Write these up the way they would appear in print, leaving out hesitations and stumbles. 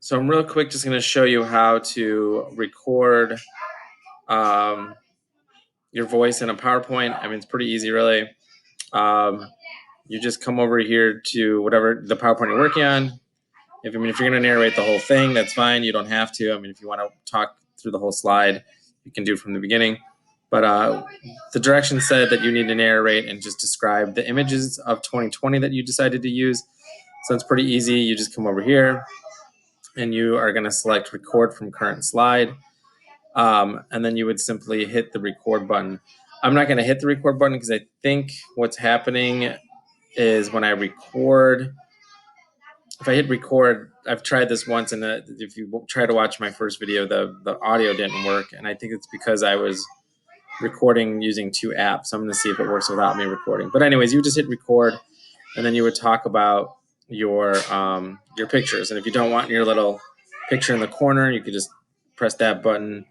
So I'm real quick just going to show you how to record your voice in a PowerPoint. I mean, it's pretty easy, really. You just come over here to whatever the PowerPoint you're working on. If you're going to narrate the whole thing, that's fine. You don't have to. I mean, if you want to talk through the whole slide, you can do it from the beginning. But the directions said that you need to narrate and just describe the images of 2020 that you decided to use. So it's pretty easy. You just come over here and you are going to select record from current slide. And then you would simply hit the record button. I'm not going to hit the record button because I think what's happening is when I record, if I hit record, I've tried this once, and if you try to watch my first video, the audio didn't work, and I think it's because I was recording using two apps. So I'm going to see if it works without me recording. But anyways, you just hit record, and then you would talk about your pictures. And if you don't want your little picture in the corner, you could just press that button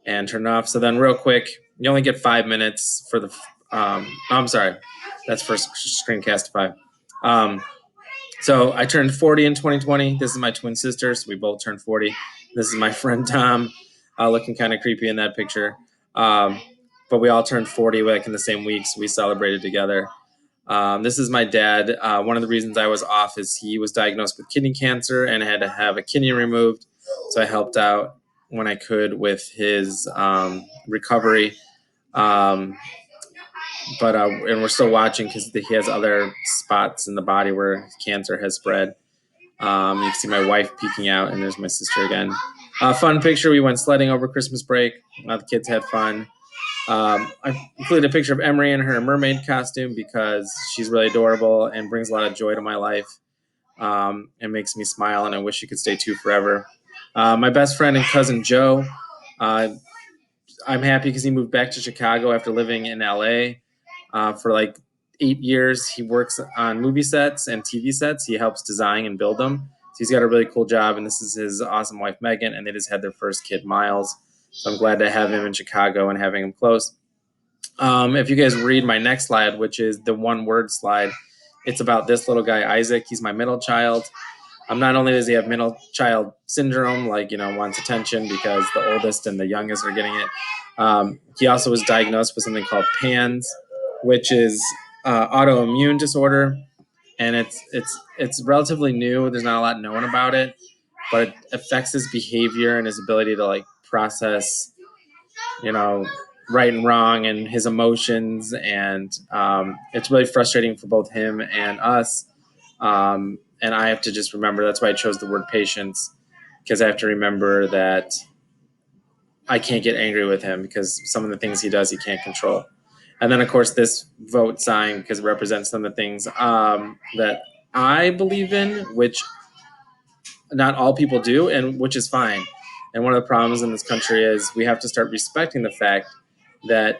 and turn it off. So then real quick, you only get 5 minutes for the, I'm sorry, that's for screencast 5. So I turned 40 in 2020. This is my twin sister, so we both turned 40. This is my friend Tom, looking kind of creepy in that picture. But we all turned 40 like in the same week, so we celebrated together. This is my dad. One of the reasons I was off is he was diagnosed with kidney cancer and had to have a kidney removed. So I helped out when I could with his recovery. And we're still watching because he has other spots in the body where cancer has spread. You can see my wife peeking out, and there's my sister again. Fun picture. We went sledding over Christmas break. The kids had fun. I included a picture of Emery in her mermaid costume because she's really adorable and brings a lot of joy to my life. And makes me smile, and I wish she could stay too forever. My best friend and cousin Joe, I'm happy because he moved back to Chicago after living in LA for like 8 years. He works on movie sets and TV sets. He helps design and build them. So he's got a really cool job, and this is his awesome wife, Megan, and they just had their first kid, Miles. So I'm glad to have him in Chicago and having him close. If you guys read my next slide, which is the one-word slide, it's about this little guy, Isaac. He's my middle child. Not only does he have middle child syndrome, like, wants attention because the oldest and the youngest are getting it. He also was diagnosed with something called PANS, which is autoimmune disorder, and it's relatively new. There's not a lot known about it, but it affects his behavior and his ability to like process, right and wrong and his emotions, and it's really frustrating for both him and us. And I have to just remember, that's why I chose the word patience, because I have to remember that I can't get angry with him because some of the things he does, he can't control. And then, of course, this vote sign, because it represents some of the things that I believe in, which not all people do, and which is fine. And one of the problems in this country is we have to start respecting the fact that,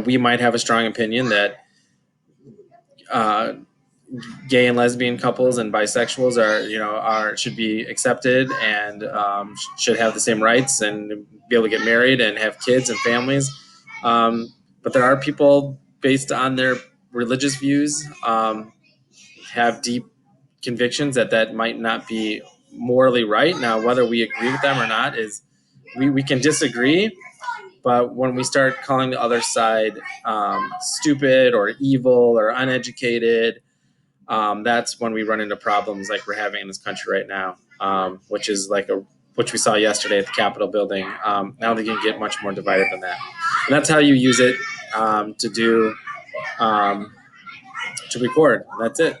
we might have a strong opinion that gay and lesbian couples and bisexuals should be accepted and should have the same rights and be able to get married and have kids and families. But there are people, based on their religious views, have deep convictions that might not be morally right. Now, whether we agree with them or not is we can disagree. But when we start calling the other side stupid or evil or uneducated, that's when we run into problems like we're having in this country right now, which we saw yesterday at the Capitol building. Now they can get much more divided than that. And that's how you use it to record. That's it.